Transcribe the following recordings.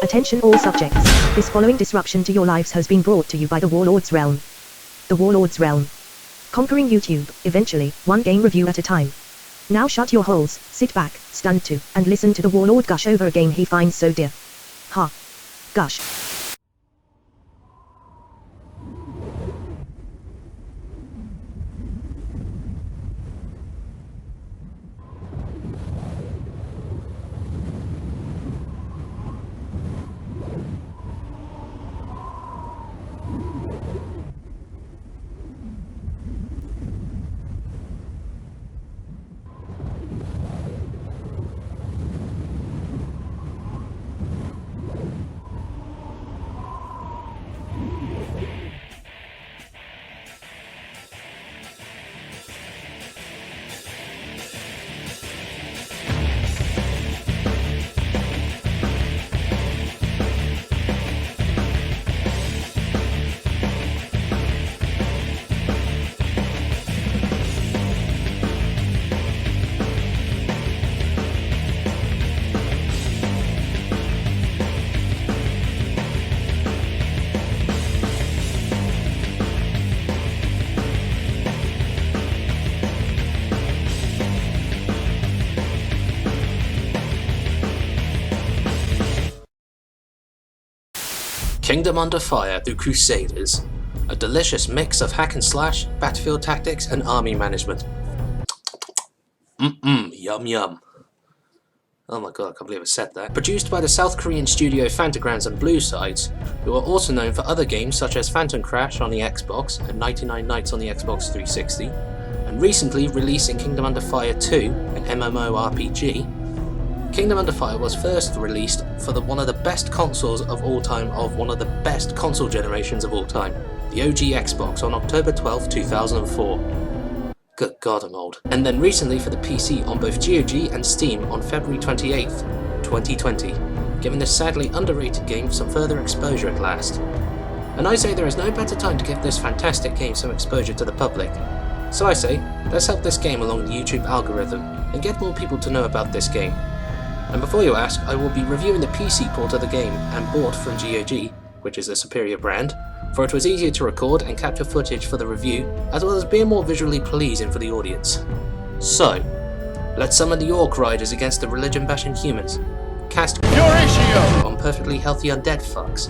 Attention all subjects. This following disruption to your lives has been brought to you by the Warlord's Realm. The Warlord's Realm. Conquering YouTube, eventually, one game review at a time. Now shut your holes, sit back, stand to, and listen to the Warlord gush over a game he finds so dear. Ha. Gush. Kingdom Under Fire: The Crusaders. A delicious mix of hack and slash, battlefield tactics, and army management. Yum yum. Oh my god, I can't believe I said that. Produced by the South Korean studio Fantagrams and Blue Sides, who are also known for other games such as Phantom Crash on the Xbox and 99 Nights on the Xbox 360, and recently releasing Kingdom Under Fire 2, an MMORPG. Kingdom Under Fire was first released for one of the best consoles of all time of one of the best console generations of all time, the OG Xbox, on October 12, 2004. Good god, I'm old. And then recently for the PC on both GOG and Steam on February 28th, 2020, giving this sadly underrated game some further exposure at last. And I say there is no better time to give this fantastic game some exposure to the public. So I say, let's help this game along the YouTube algorithm and get more people to know about this game. And before you ask, I will be reviewing the PC port of the game and bought from GOG, which is a superior brand, for it was easier to record and capture footage for the review, as well as being more visually pleasing for the audience. So, let's summon the Orc Riders against the religion-bashing humans, cast on perfectly healthy undead fucks,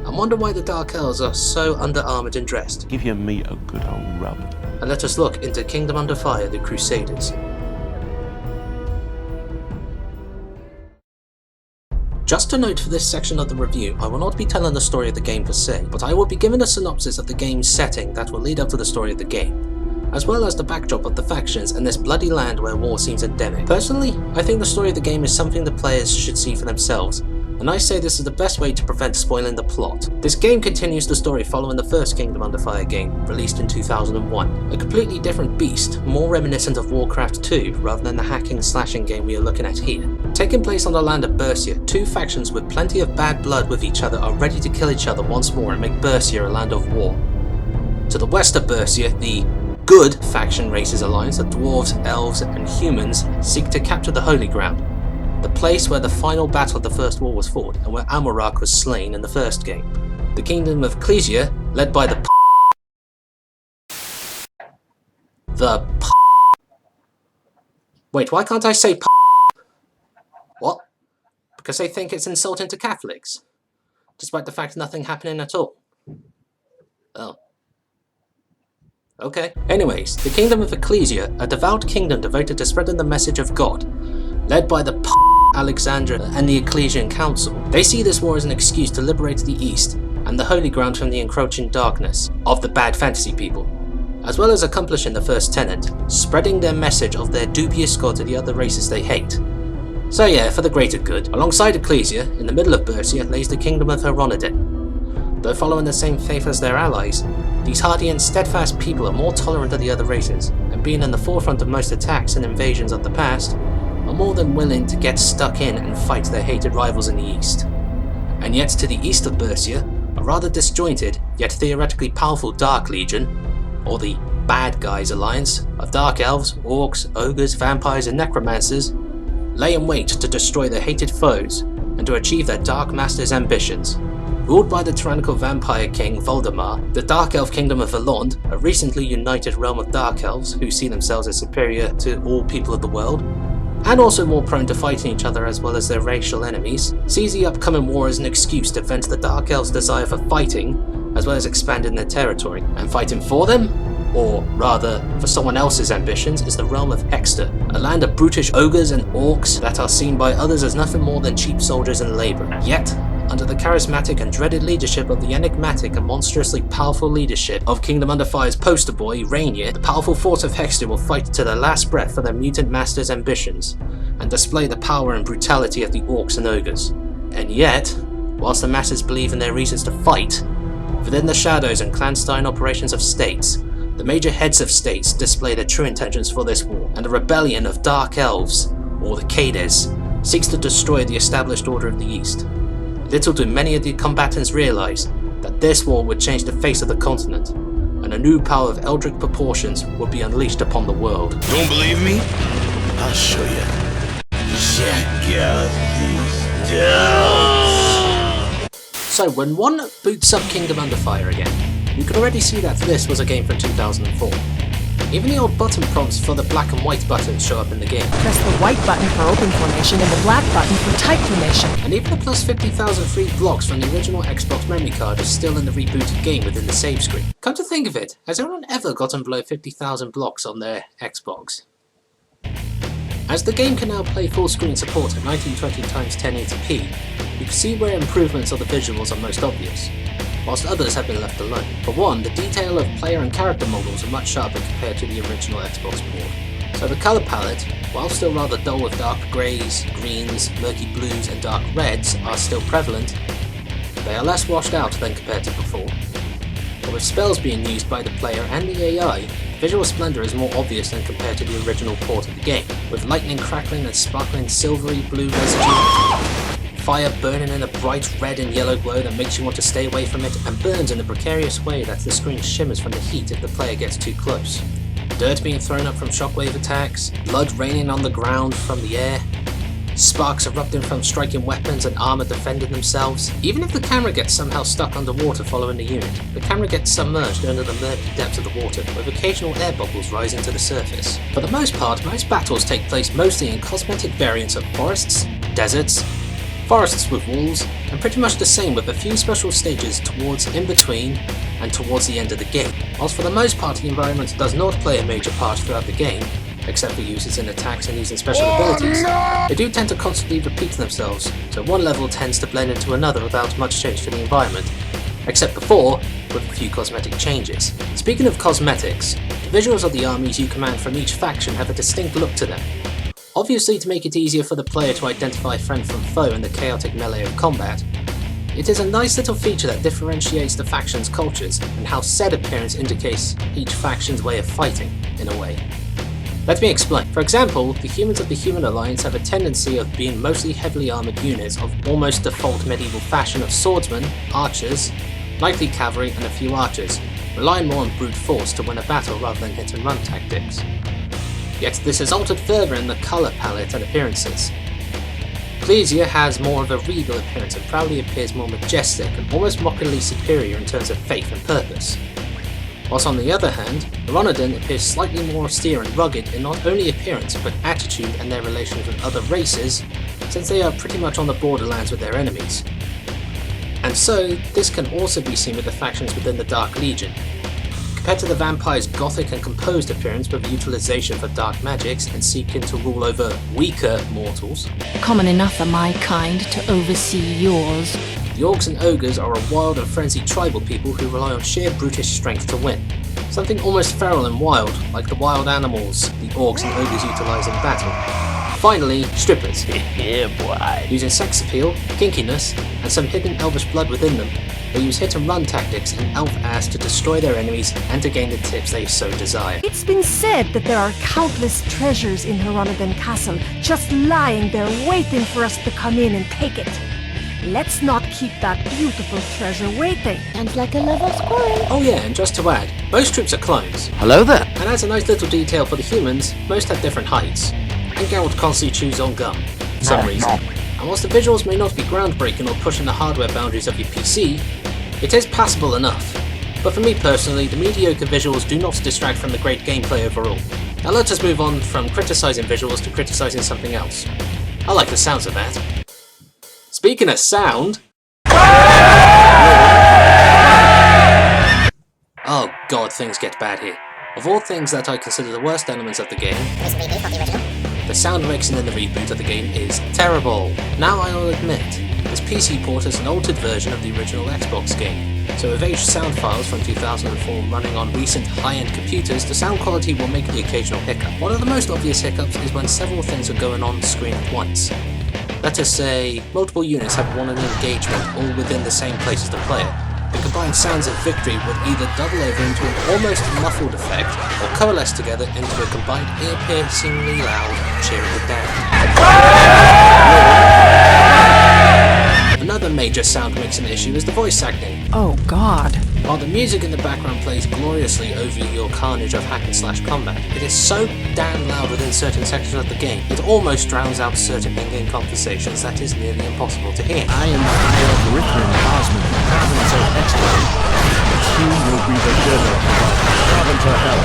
and wonder why the Dark Elves are so under-armoured and dressed. Give your meat a good old rub. And let us look into Kingdom Under Fire: The Crusaders. Just a note for this section of the review, I will not be telling the story of the game per se, but I will be giving a synopsis of the game's setting that will lead up to the story of the game, as well as the backdrop of the factions and this bloody land where war seems endemic. Personally, I think the story of the game is something the players should see for themselves, and I say this is the best way to prevent spoiling the plot. This game continues the story following the first Kingdom Under Fire game, released in 2001. A completely different beast, more reminiscent of Warcraft 2 rather than the hacking and slashing game we are looking at here. Taking place on the land of Bersia, two factions with plenty of bad blood with each other are ready to kill each other once more and make Bersia a land of war. To the west of Bersia, the Good faction races alliance of dwarves, elves and humans seek to capture the Holy Ground, the place where the final battle of the First War was fought and where Amorak was slain in the first game. The Kingdom of Ecclesia, led by Wait, why can't I say What? Because they think it's insulting to Catholics, despite the fact nothing happening at all. Oh. Okay. Anyways, the Kingdom of Ecclesia, a devout kingdom devoted to spreading the message of God, led by the Alexandra and the Ecclesian Council. They see this war as an excuse to liberate the East and the Holy Ground from the encroaching darkness of the bad fantasy people, as well as accomplishing the first tenet, spreading their message of their dubious God to the other races they hate. So yeah, for the greater good. Alongside Ecclesia, in the middle of Bersia, lays the Kingdom of Heroniden. Though following the same faith as their allies, these hardy and steadfast people are more tolerant of the other races, and being in the forefront of most attacks and invasions of the past, are more than willing to get stuck in and fight their hated rivals in the east. And yet to the east of Bersia, a rather disjointed, yet theoretically powerful Dark Legion, or the Bad Guys Alliance, of Dark Elves, Orcs, Ogres, Vampires and Necromancers, lay in wait to destroy their hated foes, and to achieve their Dark Master's ambitions. Ruled by the tyrannical vampire king Voldemar, the Dark Elf Kingdom of Warlord, a recently united realm of Dark Elves who see themselves as superior to all people of the world, and also more prone to fighting each other as well as their racial enemies, sees the upcoming war as an excuse to vent the Dark Elves' desire for fighting, as well as expanding their territory. And fighting for them, or rather for someone else's ambitions, is the realm of Hexter, a land of brutish ogres and orcs that are seen by others as nothing more than cheap soldiers and labour. Yet, under the charismatic and dreaded leadership of the enigmatic and monstrously powerful leadership of Kingdom Under Fire's poster boy, Rainier, the powerful force of Hexter will fight to their last breath for their mutant master's ambitions, and display the power and brutality of the orcs and ogres. And yet, whilst the masses believe in their reasons to fight, within the shadows and clandestine operations of states, the major heads of states display their true intentions for this war, and a rebellion of Dark Elves, or the Crusaders, seeks to destroy the established order of the East. Little do many of the combatants realise that this war would change the face of the continent, and a new power of eldritch proportions would be unleashed upon the world. Don't believe me? I'll show you. Check out these dogs. So when one boots up Kingdom Under Fire again, you can already see that this was a game from 2004. Even the old button prompts for the black and white buttons show up in the game. Press the white button for open formation and the black button for tight formation. And even the plus 50,000 free blocks from the original Xbox memory card is still in the rebooted game within the save screen. Come to think of it, has anyone ever gotten below 50,000 blocks on their Xbox? As the game can now play full screen support at 1920x1080p, you can see where improvements of the visuals are most obvious, whilst others have been left alone. For one, the detail of player and character models are much sharper compared to the original Xbox board. So the colour palette, while still rather dull with dark greys, greens, murky blues and dark reds are still prevalent, they are less washed out than compared to before. But with spells being used by the player and the AI, visual splendour is more obvious than compared to the original port of the game, with lightning crackling and sparkling silvery blue residue, fire burning in a bright red and yellow glow that makes you want to stay away from it and burns in a precarious way that the screen shimmers from the heat if the player gets too close. Dirt being thrown up from shockwave attacks, blood raining on the ground from the air, sparks erupting from striking weapons and armour defending themselves. Even if the camera gets somehow stuck underwater following the unit, the camera gets submerged under the murky depths of the water, with occasional air bubbles rising to the surface. For the most part, most battles take place mostly in cosmetic variants of forests, deserts, forests with walls, and pretty much the same with a few special stages towards in between and towards the end of the game. Whilst for the most part the environment does not play a major part throughout the game, except for uses in attacks and using special abilities, they do tend to constantly repeat themselves, so one level tends to blend into another without much change to the environment, except before, with a few cosmetic changes. Speaking of cosmetics, the visuals of the armies you command from each faction have a distinct look to them. Obviously, to make it easier for the player to identify friend from foe in the chaotic melee of combat, it is a nice little feature that differentiates the faction's cultures and how said appearance indicates each faction's way of fighting, in a way. Let me explain. For example, the humans of the Human Alliance have a tendency of being mostly heavily armoured units of almost default medieval fashion of swordsmen, archers, knightly cavalry and a few archers, relying more on brute force to win a battle rather than hit and run tactics. Yet this is altered further in the colour palette and appearances. Plesia has more of a regal appearance and proudly appears more majestic and almost mockingly superior in terms of faith and purpose. Whilst on the other hand, Ronodin appears slightly more austere and rugged in not only appearance but attitude and their relations with other races, since they are pretty much on the borderlands with their enemies. And so, this can also be seen with the factions within the Dark Legion. Compared to the vampire's gothic and composed appearance with utilization for dark magics and seeking to rule over weaker mortals, Common enough for my kind to oversee yours. the orcs and ogres are a wild and frenzied tribal people who rely on sheer brutish strength to win. Something almost feral and wild, like the wild animals the orcs and ogres utilize in battle. Finally, strippers. Yeah, boy. Using sex appeal, kinkiness, and some hidden elvish blood within them, they use hit and run tactics and elf ass to destroy their enemies and to gain the tips they so desire. It's been said that there are countless treasures in Heronodon Castle, just lying there waiting for us to come in and take it. Let's not keep that beautiful treasure waiting. Sounds like a level scoring. Oh yeah, and just to add, most troops are clones. Hello there. And as a nice little detail for the humans, most have different heights. And Geralt constantly chews on gum, for some reason. and whilst the visuals may not be groundbreaking or pushing the hardware boundaries of your PC, it is passable enough. But for me personally, the mediocre visuals do not distract from the great gameplay overall. Now let us move on from criticising visuals to criticising something else. I like the sounds of that. Speaking of sound... Oh god, things get bad here. Of all things that I consider the worst elements of the game, the sound mixing in the reboot of the game is terrible. Now I will admit, this PC port is an altered version of the original Xbox game, so with aged sound files from 2004 running on recent high-end computers, the sound quality will make the occasional hiccup. One of the most obvious hiccups is when several things are going on screen at once. Let us say, multiple units have one engagement all within the same place as the player. The combined sounds of victory would either double over into an almost muffled effect, or coalesce together into a combined ear-piercingly loud cheering it down. Another major sound mixing issue is the voice acting. Oh god. While the music in the background plays gloriously over your carnage of hack and slash combat, it is so damn loud within certain sections of the game, it almost drowns out certain in-game conversations that is nearly impossible to hear. I am the eye of Richmond Osmond, province of Exeter. Soon will be the general of the province of hell.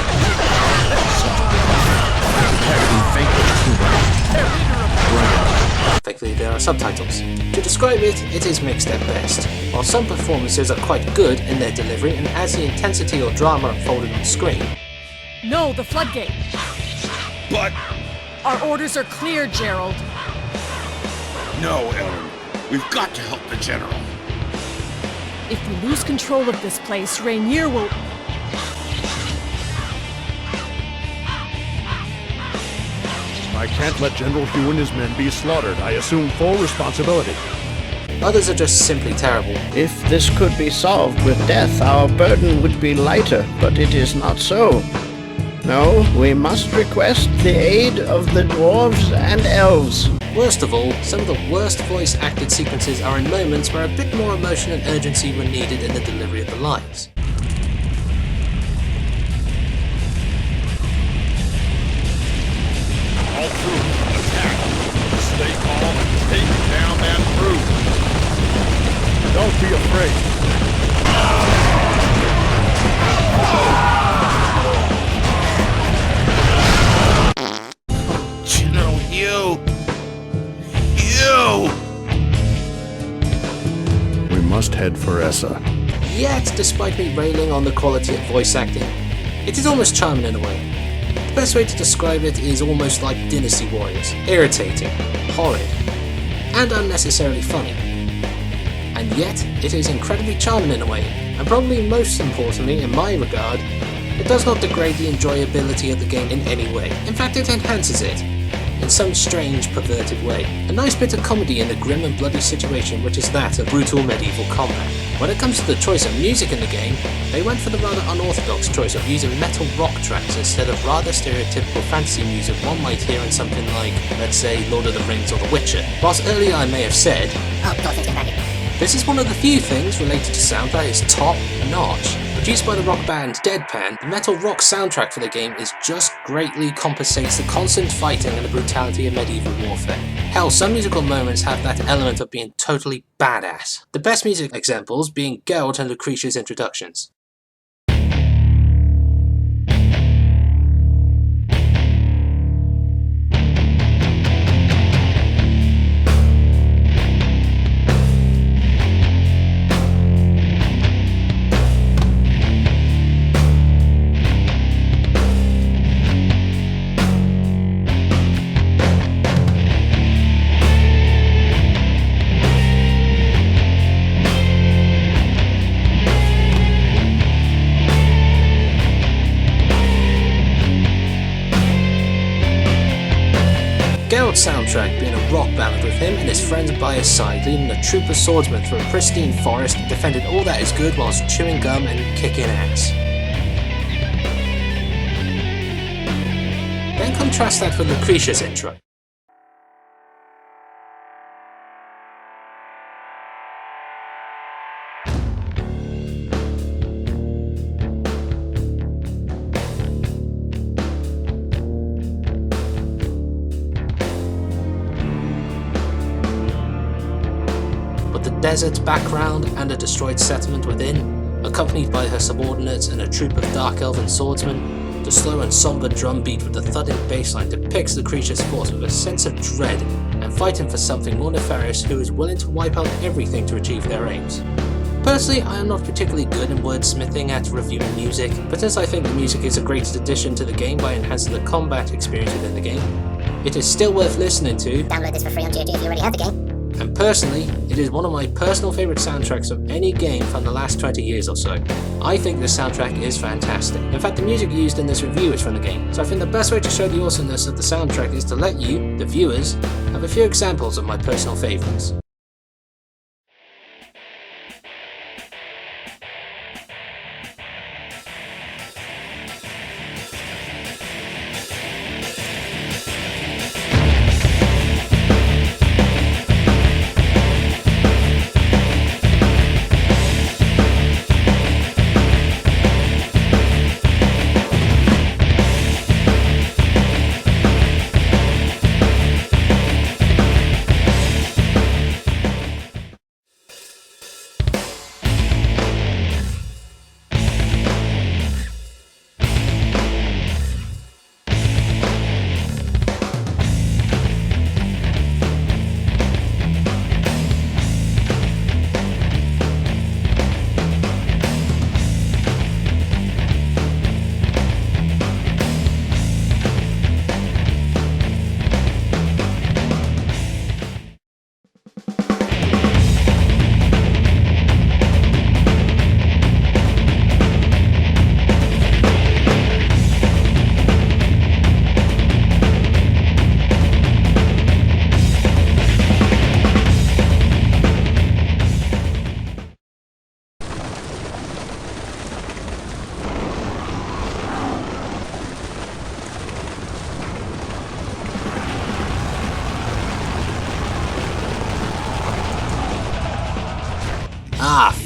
Thankfully there are subtitles. To describe it, it is mixed at best. While some performances are quite good in their delivery and as the intensity or drama unfolded on screen. No, the floodgate. But Our orders are clear, Gerald. no, Ellen. We've got to help the general. If we lose control of this place, Rainier will... I can't let General Hugh and his men be slaughtered. I assume full responsibility. Others are just simply terrible. If this could be solved with death, our burden would be lighter, but it is not so. No, we must request the aid of the dwarves and elves. Worst of all, some of the worst voice acted sequences are in moments where a bit more emotion and urgency were needed in the delivery of the lines. All troops, attack! Stay calm and take down that crew! Don't be afraid. General Hugh! Hugh! We must head for Essa. Yet, despite me railing on the quality of voice acting, it is almost charming in a way. The best way to describe it is almost like Dynasty Warriors. Irritating, horrid, and unnecessarily funny. And yet, it is incredibly charming in a way, and probably most importantly in my regard, it does not degrade the enjoyability of the game in any way. In fact, it enhances it, in some strange, perverted way. A nice bit of comedy in the grim and bloody situation which is that of brutal medieval combat. When it comes to the choice of music in the game, they went for the rather unorthodox choice of using metal rock tracks instead of rather stereotypical fantasy music one might hear in something like, let's say, Lord of the Rings or The Witcher. Whilst earlier I may have said, this is one of the few things related to sound that is top-notch. Produced by the rock band Deadpan, the metal rock soundtrack for the game is just greatly compensates the constant fighting and the brutality of medieval warfare. Hell, some musical moments have that element of being totally badass. The best music examples being Geralt and Lucretia's introductions. Geralt's soundtrack being a rock ballad with him and his friends by his side, leading a troop of swordsmen through a pristine forest, defending all that is good whilst chewing gum and kicking ass. Then contrast that with Lucretia's intro. desert background and a destroyed settlement within, accompanied by her subordinates and a troop of dark elven swordsmen, the slow and somber drum beat with the thudding bassline depicts the creature's force with a sense of dread and fighting for something more nefarious who is willing to wipe out everything to achieve their aims. Personally, I am not particularly good in wordsmithing at reviewing music, but as I think the music is a great addition to the game by enhancing the combat experience within the game, it is still worth listening to. Download this for free on GOG if you already have the game. And personally, it is one of my personal favourite soundtracks of any game from the last 20 years or so. I think this soundtrack is fantastic. In fact, the music used in this review is from the game, so I think the best way to show the awesomeness of the soundtrack is to let you, the viewers, have a few examples of my personal favourites.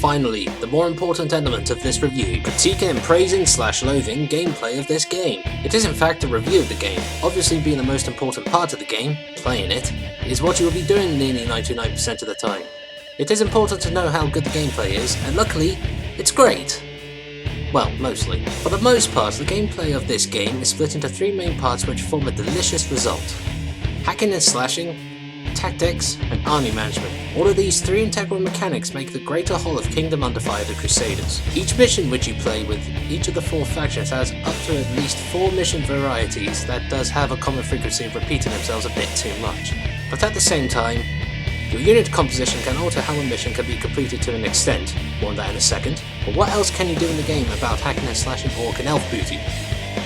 Finally, the more important element of this review, critiquing and praising / loathing gameplay of this game. It is in fact a review of the game. Obviously being the most important part of the game, playing it, is what you will be doing nearly 99% of the time. It is important to know how good the gameplay is, and luckily, it's great. Well, mostly. For the most part, the gameplay of this game is split into 3 main parts which form a delicious result. Hacking and slashing, tactics, and army management. All of these 3 integral mechanics make the greater whole of Kingdom Under Fire: The Crusaders. Each mission which you play with each of the 4 factions has up to at least 4 mission varieties that does have a common frequency of repeating themselves a bit too much. But at the same time, your unit composition can alter how a mission can be completed to an extent, more on that in a second, but what else can you do in the game about hacking and slashing orc and elf booty?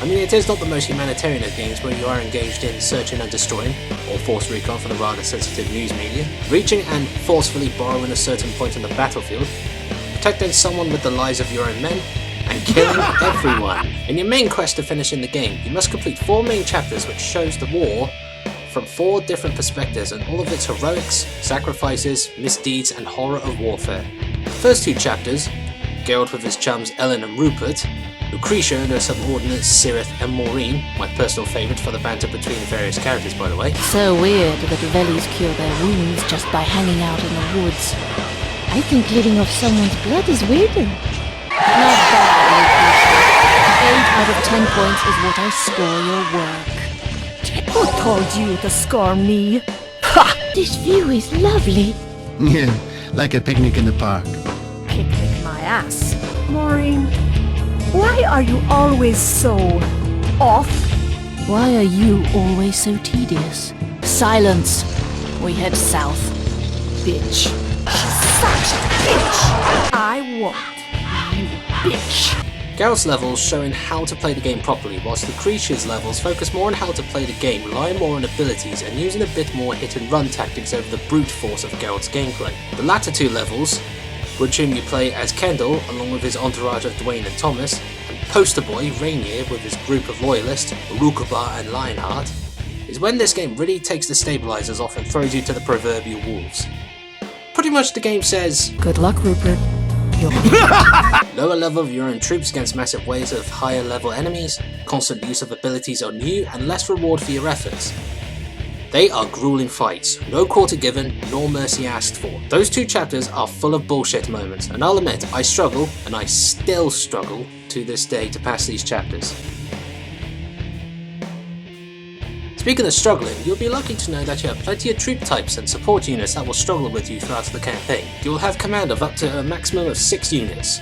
I mean, it is not the most humanitarian of games where you are engaged in searching and destroying, or force recon for the rather sensitive news media, reaching and forcefully borrowing a certain point on the battlefield, protecting someone with the lives of your own men, and killing everyone. In your main quest to finish in the game, you must complete 4 main chapters which shows the war from 4 different perspectives and all of its heroics, sacrifices, misdeeds and horror of warfare. The first 2 chapters, Geralt with his chums Ellen and Rupert, Lucretia and her subordinates Cirith and Maureen, my personal favourite for the banter between the various characters by the way. So weird that Velis cure their wounds just by hanging out in the woods. I think living off someone's blood is weirder. Not bad, 8 out of 10 points is what I score your work. Who told you to score me? Ha! This view is lovely. Yeah, like a picnic in the park. Picnic my ass. Maureen, why are you always so off? Why are you always so tedious? Silence. We head south. Bitch. Such a bitch! I won't, you bitch. Geralt's levels showing how to play the game properly, whilst Lucretia's levels focus more on how to play the game, relying more on abilities and using a bit more hit and run tactics over the brute force of Geralt's gameplay. The latter 2 levels, which you play as Kendall along with his entourage of Dwayne and Thomas, and Poster Boy Rainier with his group of loyalists, Rukabar and Lionheart, is when this game really takes the stabilizers off and throws you to the proverbial wolves. Pretty much the game says, Good luck, Rupert. lower level of your own troops against massive waves of higher level enemies, constant use of abilities on you, and less reward for your efforts. They are grueling fights, no quarter given, nor mercy asked for. Those 2 chapters are full of bullshit moments, and I'll admit, I struggle, and I still struggle to this day to pass these chapters. Speaking of struggling, you'll be lucky to know that you have plenty of troop types and support units that will struggle with you throughout the campaign. You will have command of up to a maximum of 6 units.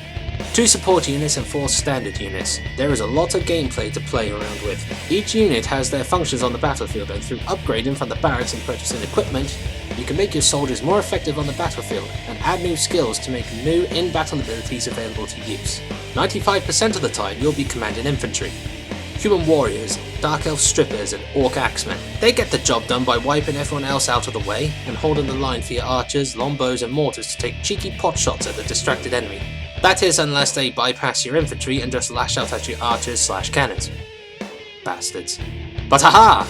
2 support units and 4 standard units. There is a lot of gameplay to play around with. Each unit has their functions on the battlefield, and through upgrading from the barracks and purchasing equipment, you can make your soldiers more effective on the battlefield and add new skills to make new in-battle abilities available to use. 95% of the time you'll be commanding infantry. Human warriors, dark elf strippers and orc axemen. They get the job done by wiping everyone else out of the way and holding the line for your archers, longbows and mortars to take cheeky pot shots at the distracted enemy. That is, unless they bypass your infantry and just lash out at your archers/cannons. Bastards. But haha!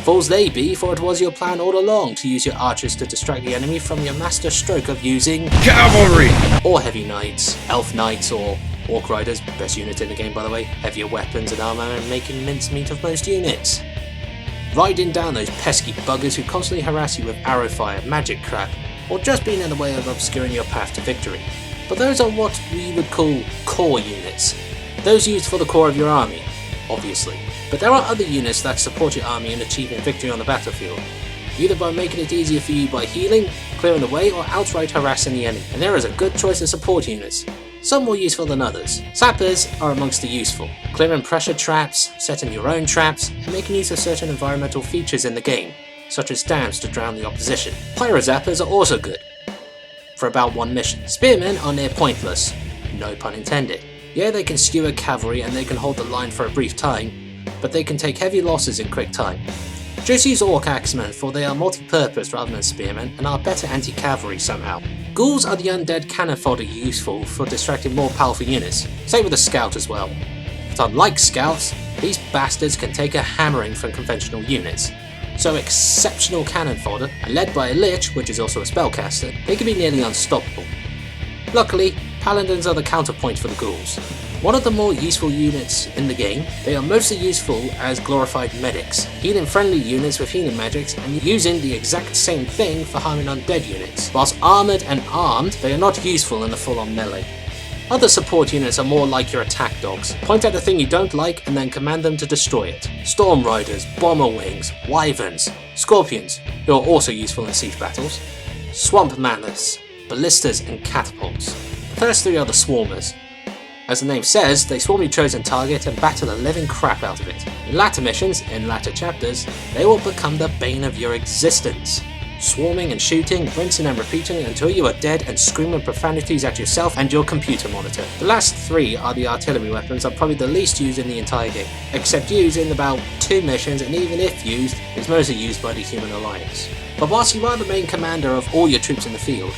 Fools they be, for it was your plan all along to use your archers to distract the enemy from your master stroke of using Cavalry! Or heavy knights, elf knights or orc riders, best unit in the game by the way, heavier weapons and armour and making mincemeat of most units. Riding down those pesky buggers who constantly harass you with arrow fire, magic crap, or just being in the way of obscuring your path to victory. But those are what we would call core units. Those used for the core of your army, obviously. But there are other units that support your army in achieving victory on the battlefield, either by making it easier for you by healing, clearing the way, or outright harassing the enemy. And there is a good choice of support units, some more useful than others. Sappers are amongst the useful, clearing pressure traps, setting your own traps, and making use of certain environmental features in the game, such as dams to drown the opposition. Pyrozappers are also good, for about 1 mission. Spearmen are near pointless, no pun intended. Yeah, they can skewer cavalry and they can hold the line for a brief time, but they can take heavy losses in quick time. Just use orc axemen, for they are multi-purpose rather than spearmen and are better anti-cavalry somehow. Ghouls are the undead cannon fodder useful for distracting more powerful units, same with the scout as well. But unlike scouts, these bastards can take a hammering from conventional units. So exceptional cannon fodder, and led by a lich, which is also a spellcaster, they can be nearly unstoppable. Luckily, paladins are the counterpoint for the ghouls. One of the more useful units in the game, they are mostly useful as glorified medics, healing friendly units with healing magics and using the exact same thing for harming undead units. Whilst armoured and armed, they are not useful in a full-on melee. Other support units are more like your attack dogs. Point out the thing you don't like and then command them to destroy it. Storm Riders, Bomber Wings, Wyverns, Scorpions, who are also useful in siege battles, Swamp Mammoths, Ballistas and Catapults. The first 3 are the Swarmers. As the name says, they swarm your chosen target and batter the living crap out of it. In latter missions, in latter chapters, they will become the bane of your existence. Swarming and shooting, rinsing and repeating until you are dead and screaming profanities at yourself and your computer monitor. The last 3 are the artillery weapons, are probably the least used in the entire game, except used in about 2 missions, and even if used, is mostly used by the Human Alliance. But whilst you are the main commander of all your troops in the field,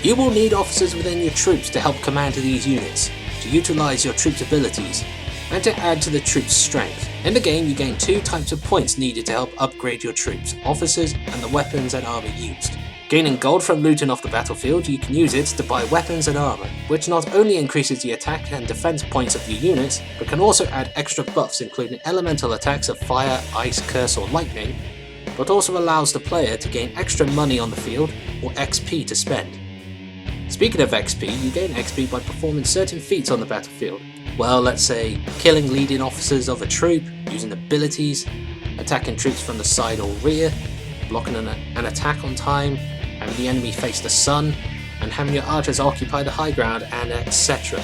you will need officers within your troops to help command these units, to utilise your troops' abilities, and to add to the troops' strength. In the game, you gain 2 types of points needed to help upgrade your troops, officers and the weapons and armour used. Gaining gold from looting off the battlefield, you can use it to buy weapons and armour, which not only increases the attack and defense points of your units, but can also add extra buffs including elemental attacks of fire, ice, curse or lightning, but also allows the player to gain extra money on the field or XP to spend. Speaking of XP, you gain XP by performing certain feats on the battlefield. Well, let's say killing leading officers of a troop, using abilities, attacking troops from the side or rear, blocking an attack on time, having the enemy face the sun, and having your archers occupy the high ground, and etc.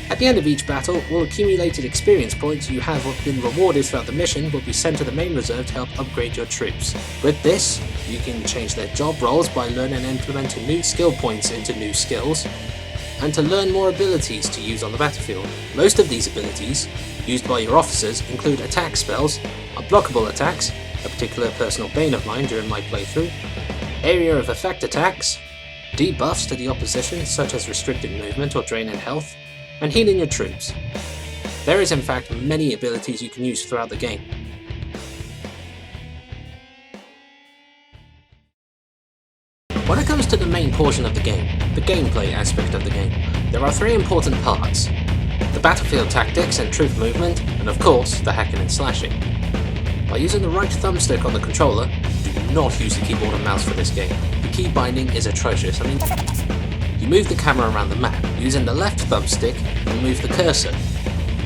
At the end of each battle, all accumulated experience points you have been rewarded throughout the mission will be sent to the main reserve to help upgrade your troops. With this, you can change their job roles by learning and implementing new skill points into new skills, and to learn more abilities to use on the battlefield. Most of these abilities, used by your officers, include attack spells, unblockable attacks, a particular personal bane of mine during my playthrough, area of effect attacks, debuffs to the opposition such as restricted movement or draining health, and healing your troops. There is in fact many abilities you can use throughout the game. When it comes to the main portion of the game, the gameplay aspect of the game, there are 3 important parts: the battlefield tactics and troop movement, and of course, the hacking and slashing. By using the right thumbstick on the controller, do not use the keyboard and mouse for this game. The key binding is atrocious. You move the camera around the map. Using the left thumbstick, you move the cursor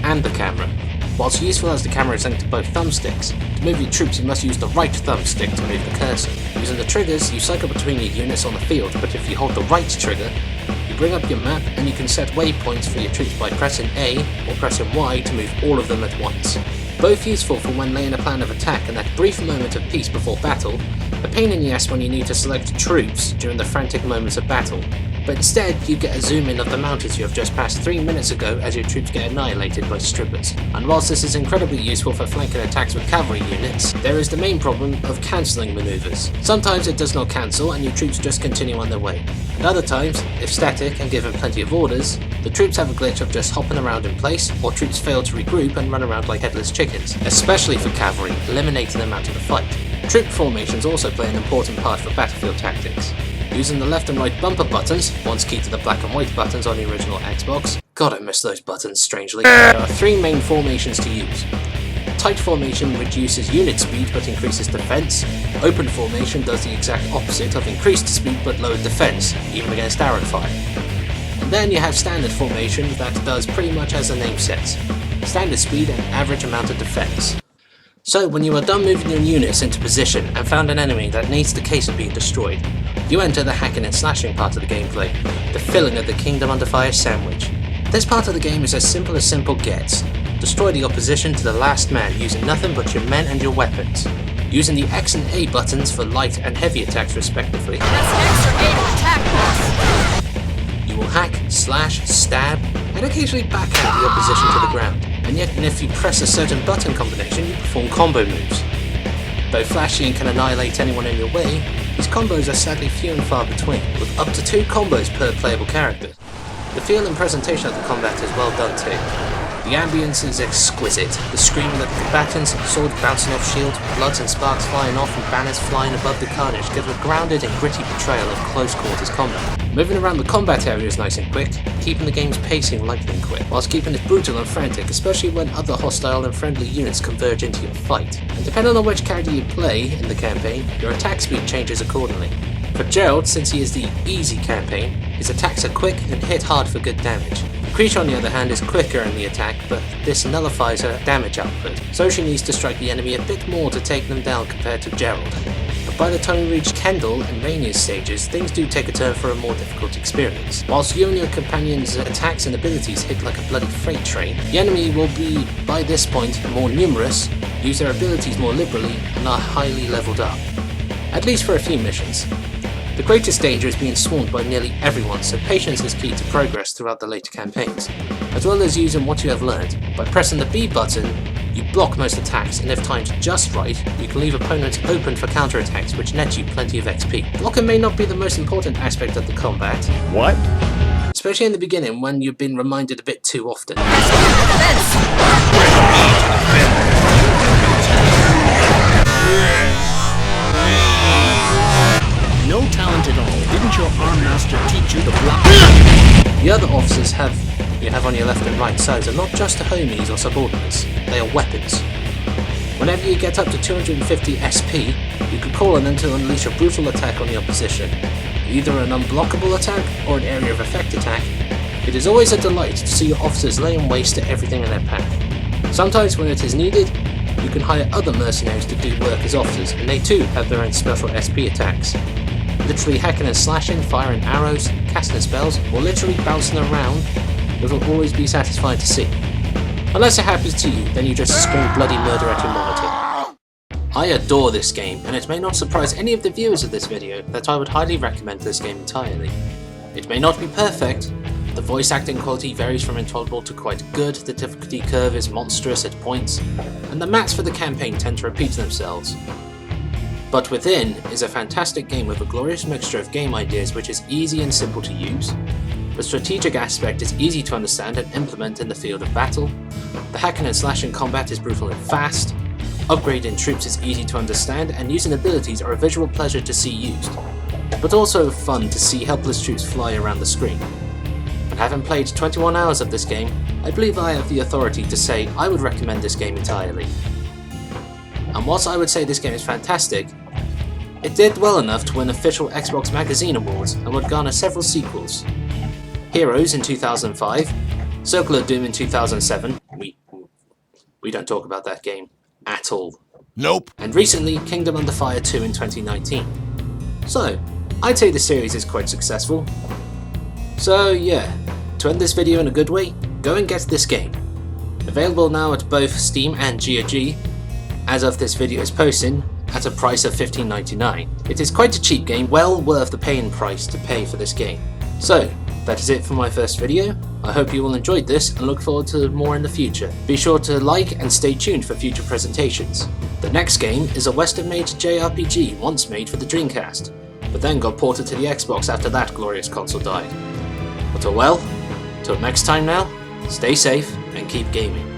and the camera. Whilst useful as the camera is linked to both thumbsticks, to move your troops you must use the right thumbstick to move the cursor. Using the triggers, you cycle between your units on the field, but if you hold the right trigger, you bring up your map and you can set waypoints for your troops by pressing A or pressing Y to move all of them at once. Both useful for when laying a plan of attack and that brief moment of peace before battle, a pain in the ass when you need to select troops during the frantic moments of battle. But instead, you get a zoom in of the mountains you have just passed 3 minutes ago as your troops get annihilated by strippers. And whilst this is incredibly useful for flanking attacks with cavalry units, there is the main problem of cancelling manoeuvres. Sometimes it does not cancel and your troops just continue on their way. And other times, if static and given plenty of orders, the troops have a glitch of just hopping around in place, or troops fail to regroup and run around like headless chickens, especially for cavalry, eliminating them out of the fight. Troop formations also play an important part for battlefield tactics. Using the left and right bumper buttons, once key to the black and white buttons on the original Xbox. God, I miss those buttons, strangely. There are 3 main formations to use. Tight formation reduces unit speed but increases defense. Open formation does the exact opposite of increased speed but lowered defense, even against arrow fire. And then you have standard formation that does pretty much as the name says. Standard speed and average amount of defense. So when you are done moving your units into position and found an enemy that needs the case of being destroyed, you enter the hacking and slashing part of the gameplay, the filling of the Kingdom Under Fire sandwich. This part of the game is as simple gets. Destroy the opposition to the last man using nothing but your men and your weapons. Using the X and A buttons for light and heavy attacks respectively. Press X or A to attack, boss. You will hack, slash, stab, and occasionally backhand the opposition to the ground. And yet, if you press a certain button combination, you perform combo moves. Though flashy and can annihilate anyone in your way, these combos are sadly few and far between, with up to 2 combos per playable character. The feel and presentation of the combat is well done too. The ambience is exquisite, the screaming of the combatants, swords bouncing off shields, bloods and sparks flying off and banners flying above the carnage give a grounded and gritty portrayal of close quarters combat. Moving around the combat area is nice and quick, keeping the game's pacing lightning quick, whilst keeping it brutal and frantic, especially when other hostile and friendly units converge into your fight. And depending on which character you play in the campaign, your attack speed changes accordingly. For Gerald, since he is the easy campaign, his attacks are quick and hit hard for good damage. Creature on the other hand is quicker in the attack, but this nullifies her damage output, so she needs to strike the enemy a bit more to take them down compared to Gerald. But by the time you reach Kendall and Rainier's stages, things do take a turn for a more difficult experience. Whilst you and your companion's attacks and abilities hit like a bloody freight train, the enemy will be, by this point, more numerous, use their abilities more liberally, and are highly leveled up. At least for a few missions. The greatest danger is being swarmed by nearly everyone, so patience is key to progress throughout the later campaigns, as well as using what you have learned. By pressing the B button, you block most attacks, and if timed just right, you can leave opponents open for counterattacks, which net you plenty of XP. Blocking may not be the most important aspect of the combat. What? Especially in the beginning, when you've been reminded a bit too often. No talent at all. Didn't your arm master teach you to block? The other officers you have on your left and right sides are not just homies or subordinates, they are weapons. Whenever you get up to 250 SP, you can call on them to unleash a brutal attack on the opposition. Either an unblockable attack or an area of effect attack. It is always a delight to see your officers laying waste to everything in their path. Sometimes when it is needed, you can hire other mercenaries to do work as officers, and they too have their own special SP attacks. Literally hacking and slashing, firing arrows, casting spells, or literally bouncing around, it will always be satisfying to see. Unless it happens to you, then you just scream bloody murder at your monitor. I adore this game, and it may not surprise any of the viewers of this video that I would highly recommend this game entirely. It may not be perfect, the voice acting quality varies from intolerable to quite good, the difficulty curve is monstrous at points, and the maps for the campaign tend to repeat themselves. But Within is a fantastic game with a glorious mixture of game ideas which is easy and simple to use. The strategic aspect is easy to understand and implement in the field of battle. The hacking and slashing combat is brutal and fast. Upgrading troops is easy to understand, and using abilities are a visual pleasure to see used, but also fun to see helpless troops fly around the screen. And having played 21 hours of this game, I believe I have the authority to say I would recommend this game entirely. and whilst I would say this game is fantastic, it did well enough to win official Xbox Magazine awards and would garner several sequels. Heroes in 2005, Circle of Doom in 2007, we don't talk about that game at all. Nope. And recently, Kingdom Under Fire 2 in 2019. So, I'd say the series is quite successful. So yeah, to end this video in a good way, go and get this game. Available now at both Steam and GOG, as of this video's posting, at a price of $15.99. It is quite a cheap game, well worth the paying price to pay for this game. So, that is it for my first video. I hope you all enjoyed this and look forward to more in the future. Be sure to like and stay tuned for future presentations. The next game is a Western-made JRPG once made for the Dreamcast, but then got ported to the Xbox after that glorious console died. But till next time now, stay safe and keep gaming.